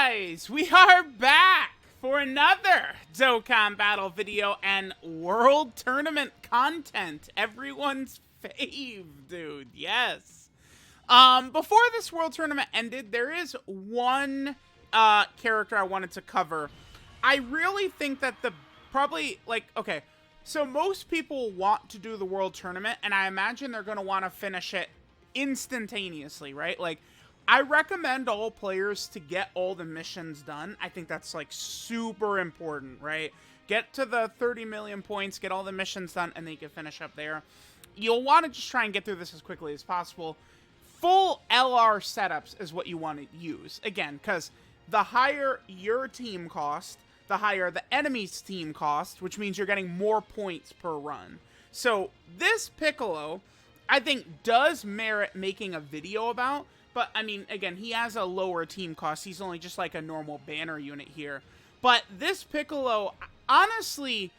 guys, we are back for another Dokkan Battle video and World Tournament content. Everyone's fave, dude. Yes. Before this World Tournament ended, there is one character I wanted to cover. I really think that okay, so most people want to do the World Tournament, and I imagine they're going to want to finish it instantaneously, right? Like, I recommend all players to get all the missions done. I think that's, like, super important, right? Get to the 30 million points, get all the missions done, and then you can finish up there. You'll want to just try and get through this as quickly as possible. Full LR setups is what you want to use. Again, because the higher your team cost, the higher the enemy's team cost, which means you're getting more points per run. So this Piccolo, I think, does merit making a video about. But, I mean, again, he has a lower team cost. He's only just like a normal banner unit here. But this Piccolo, honestly,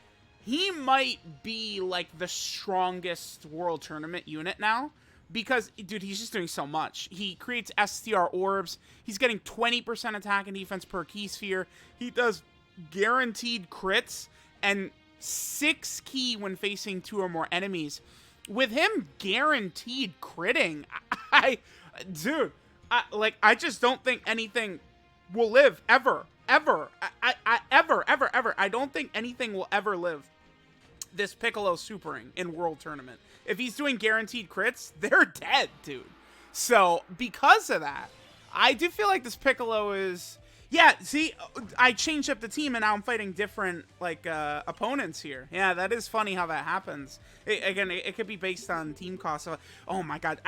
he might be like the strongest World Tournament unit now. Because, dude, he's just doing so much. He creates STR orbs. He's getting 20% attack and defense per key sphere. He does guaranteed crits and 6 key when facing 2 or more enemies. With him guaranteed critting, dude, I just don't think anything will live ever. Ever. I don't think anything will ever live this Piccolo supering in World Tournament. If he's doing guaranteed crits, they're dead, dude. So, because of that, I do feel like this Piccolo is... Yeah, see, I changed up the team and now I'm fighting different, like, opponents here. Yeah, that is funny how that happens. It could be based on team cost. So, oh my god.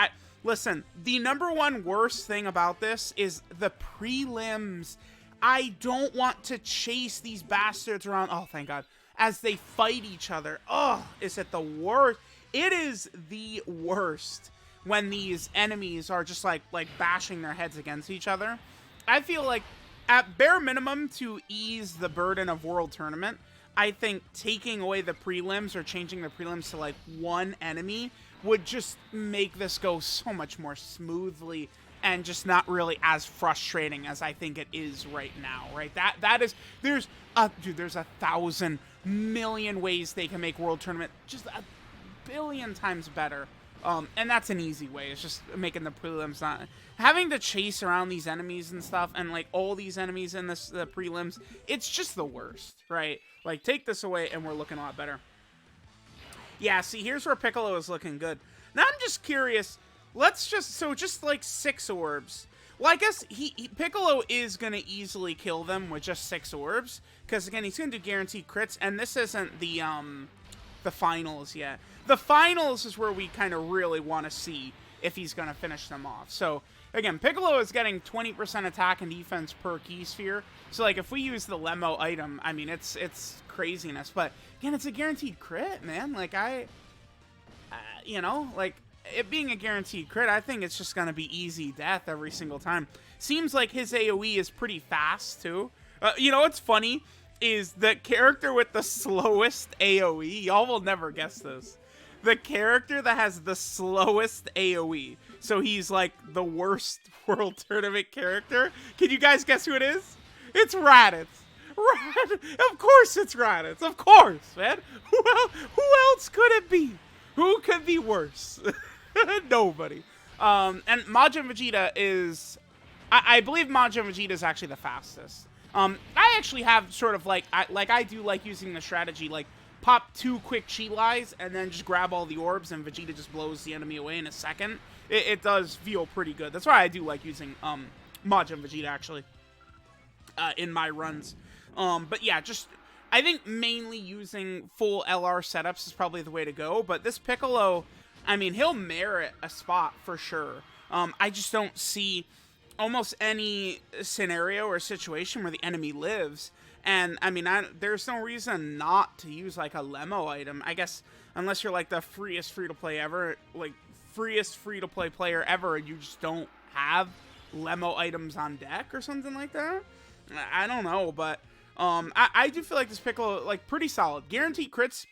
Listen, the #1 worst thing about this is the prelims. I don't want to chase these bastards around. Oh, thank god. As they fight each other. Oh, is it the worst? It is the worst when these enemies are just, like bashing their heads against each other. I feel like, at bare minimum, to ease the burden of World Tournament, I think taking away the prelims or changing the prelims to, like, one enemy would just make this go so much more smoothly and just not really as frustrating as I think it is right now, right? There's 1,000 million ways they can make World Tournament just a billion times better. And that's an easy way. It's just making the prelims not... Having to chase around these enemies and stuff, and, like, all these enemies in the prelims, it's just the worst, right? Like, take this away, and we're looking a lot better. Yeah, see, here's where Piccolo is looking good. Now, I'm just curious. Just, like, 6 orbs. Well, I guess Piccolo is going to easily kill them with just 6 orbs. Because, again, he's going to do guaranteed crits, and this isn't the finals yet. The finals is where we kind of really want to see if he's going to finish them off. So, again, Piccolo is getting 20% attack and defense per key sphere. So, like, if we use the Lemo item, I mean, it's craziness. But, again, it's a guaranteed crit, man. Like, you know, like, it being a guaranteed crit, I think it's just going to be easy death every single time. Seems like his AoE is pretty fast, too. You know what's funny is the character with the slowest AoE. Y'all will never guess this. The character that has the slowest AoE. So he's like the worst World Tournament character. Can you guys guess who it is? It's Raditz. Of course it's Raditz. Of course, man. Who else could it be? Who could be worse? Nobody. And Majin Vegeta is... I believe Majin Vegeta is actually the fastest. I actually have sort of like I do like using the strategy, like, pop 2 quick chi lies and then just grab all the orbs and Vegeta just blows the enemy away in a second. It does feel pretty good. That's why I do like using Majin Vegeta, actually, in my runs. But yeah, just I think mainly using full LR setups is probably the way to go. But this Piccolo, I mean, he'll merit a spot for sure. I just don't see almost any scenario or situation where the enemy lives. And, I mean, there's no reason not to use, like, a Lemo item. I guess, unless you're, like, the freest free-to-play ever, like, freest free-to-play player ever, and you just don't have Lemo items on deck or something like that. I don't know, but, I do feel like this Piccolo, like, pretty solid. Guaranteed crits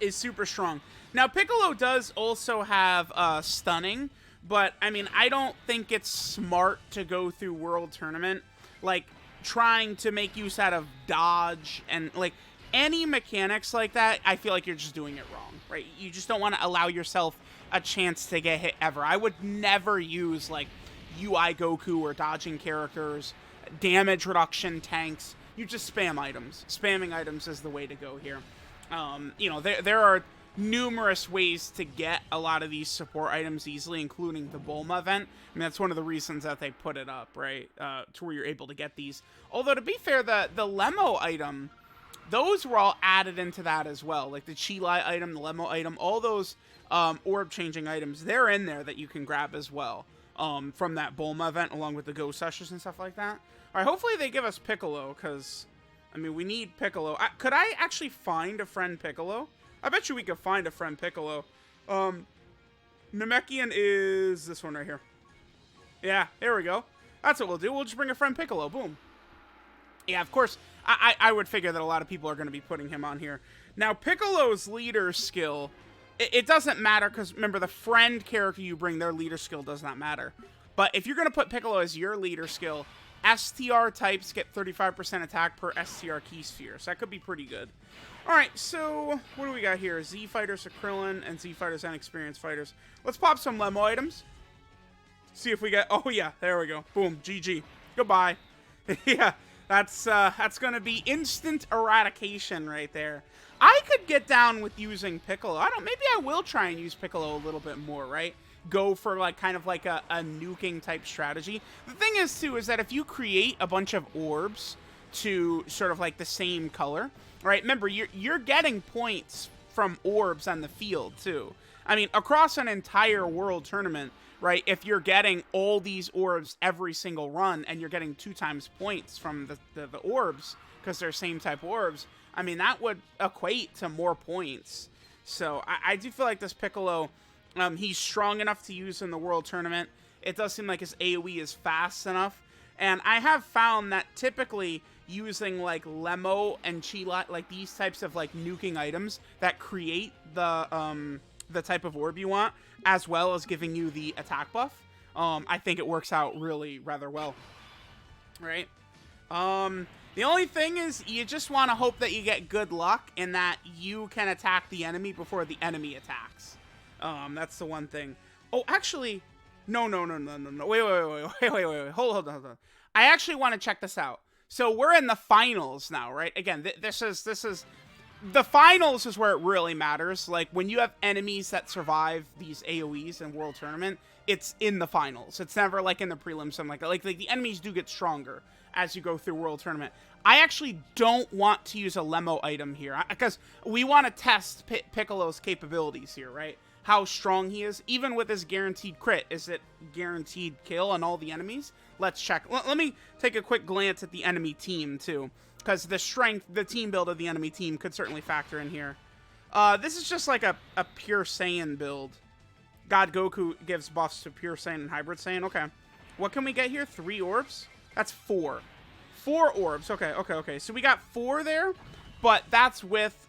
is super strong. Now, Piccolo does also have, stunning, But, I mean, I don't think it's smart to go through World Tournament, like, trying to make use out of dodge and, like, any mechanics like that. I feel like you're just doing it wrong, right? You just don't want to allow yourself a chance to get hit ever. I would never use, like, UI Goku or dodging characters, damage reduction tanks. You just spam items. Spamming items is the way to go here. You know, there are numerous ways to get a lot of these support items easily, including the Bulma event. I mean, that's one of the reasons that they put it up, right? To where you're able to get these. Although, to be fair, the Lemo item, those were all added into that as well. Like the Chi-Lai item, the Lemo item, all those orb-changing items, they're in there that you can grab as well from that Bulma event, along with the Ghost Ushers and stuff like that. All right, hopefully they give us Piccolo, because, I mean, we need Piccolo. Could I actually find a friend Piccolo? I bet you we could find a friend Piccolo. Namekian is this one right here. Yeah, here we go. That's what we'll do. We'll just bring a friend Piccolo. Boom. Yeah, of course, I would figure that a lot of people are going to be putting him on here. Now, Piccolo's leader skill, it doesn't matter, because remember, the friend character you bring, their leader skill does not matter. But if you're going to put Piccolo as your leader skill, STR types get 35% attack per STR key sphere, so that could be pretty good. Alright, so what do we got here? Z Fighters, Krillin, and Z Fighters and Experienced Fighters. Let's pop some Lemo items. See if we get... Oh, yeah, there we go. Boom, GG. Goodbye. Yeah, that's going to be instant eradication right there. I could get down with using Piccolo. Maybe I will try and use Piccolo a little bit more, right? Go for, like, kind of like a nuking type strategy. The thing is, too, is that if you create a bunch of orbs to sort of like the same color, right? Remember, you're getting points from orbs on the field, too. I mean, across an entire world tournament, right? If you're getting all these orbs every single run and you're getting 2 times points from the orbs, because they're same type orbs, I mean, that would equate to more points. So I do feel like this Piccolo... he's strong enough to use in the World Tournament. It does seem like his AoE is fast enough. And I have found that typically using like Lemo and Chi-Lai, like these types of like nuking items that create the type of orb you want, as well as giving you the attack buff, I think it works out really rather well. Right? The only thing is you just want to hope that you get good luck in that you can attack the enemy before the enemy attacks. That's the one thing. Oh, actually, no. Wait. Hold on. I actually want to check this out. So we're in the finals now, right? Again, this is the finals is where it really matters. Like when you have enemies that survive these AoEs in World Tournament, it's in the finals. It's never like in the prelims, something like that. Like the enemies do get stronger as you go through World Tournament. I actually don't want to use a Lemo item here because we want to test Piccolo's capabilities here, right? How strong he is, even with his guaranteed crit. Is it guaranteed kill on all the enemies? Let's check. Let me take a quick glance at the enemy team, too, because the strength, the team build of the enemy team could certainly factor in here. This is just like a pure Saiyan build. God Goku gives buffs to pure Saiyan and hybrid Saiyan. Okay. What can we get here? 3 orbs? That's 4. 4 orbs. Okay. So we got 4 there, but that's with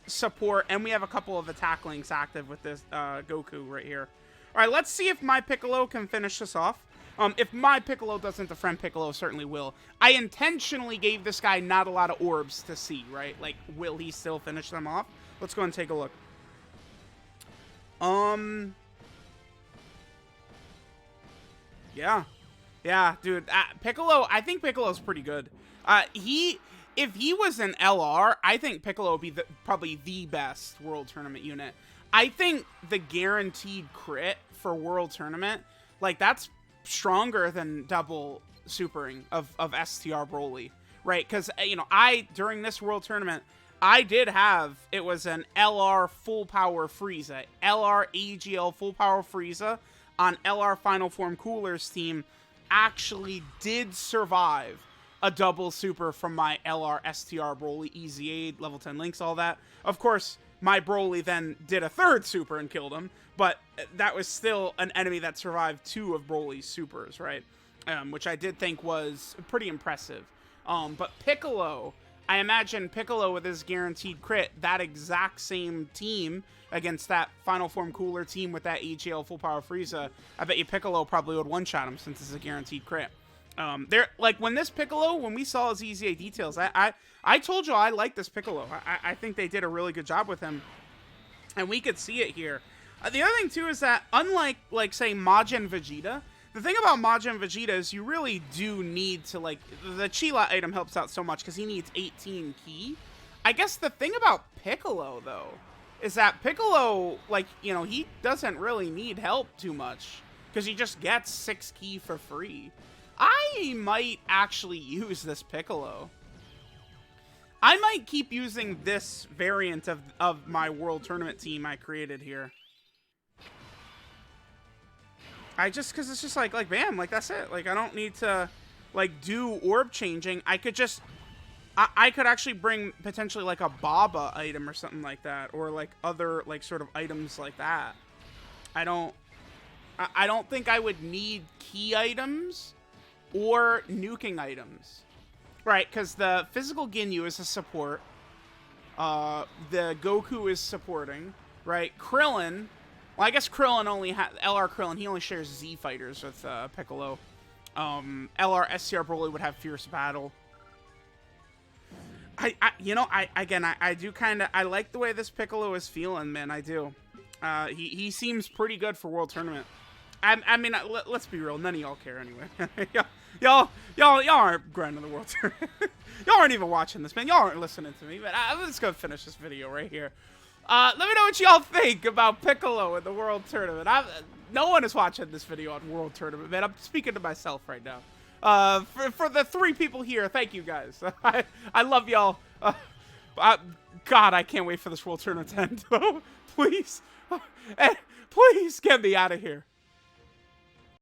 support, and we have a couple of attack links active with this Goku right here. All right, let's see if my Piccolo can finish this off. If my Piccolo doesn't, the friend Piccolo certainly will. I intentionally gave this guy not a lot of orbs to see, right? Like, will he still finish them off? Let's go and take a look. Yeah, dude. Piccolo, I think Piccolo's pretty good. If he was an LR, I think Piccolo would be probably the best World Tournament unit. I think the guaranteed crit for World Tournament, like, that's stronger than double supering of STR Broly, right? Because, you know, during this World Tournament, I did have, it was an LR full power Frieza. LR AGL full power Frieza on LR Final Form Cooler's team actually did survive a double super from my LR STR Broly, EZA, level 10 links, all that. Of course, my Broly then did a 3rd super and killed him, but that was still an enemy that survived 2 of Broly's supers, right? Which I did think was pretty impressive. But Piccolo, I imagine Piccolo with his guaranteed crit, that exact same team against that Final Form Cooler team with that HAL Full Power Frieza, I bet you Piccolo probably would one-shot him since it's a guaranteed crit. Like, when this Piccolo, when we saw his EZA details, I told you I like this Piccolo. I think they did a really good job with him, and we could see it here. The other thing, too, is that unlike, like, say, Majin Vegeta, the thing about Majin Vegeta is you really do need to, like, the Chila item helps out so much because he needs 18 ki. I guess the thing about Piccolo, though, is that Piccolo, like, you know, he doesn't really need help too much because he just gets 6 ki for free. I might actually use this Piccolo. I might keep using this variant of my World Tournament team I created here. Because it's just like, bam, like, that's it. Like, I don't need to, like, do orb changing. I could just, I could actually bring potentially, like, a Baba item or something like that. Or, like, other, like, sort of items like that. I don't think I would need key items or nuking items. Right, because the physical Ginyu is a support. The Goku is supporting. Right, Krillin. Well, I guess Krillin only has... LR Krillin, he only shares Z fighters with Piccolo. LR STR Broly would have Fierce Battle. You know, I do kind of... I like the way this Piccolo is feeling, man, I do. He seems pretty good for World Tournament. I mean, let's be real, none of y'all care anyway. Y'all aren't grinding the World Tournament. Y'all aren't even watching this, man. Y'all aren't listening to me, but I'm just gonna finish this video right here. Let me know what y'all think about Piccolo in the World Tournament. No one is watching this video on World Tournament, man. I'm speaking to myself right now. For the 3 people here, thank you guys. I love y'all. God, I can't wait for this World Tournament to end. Please, please get me out of here.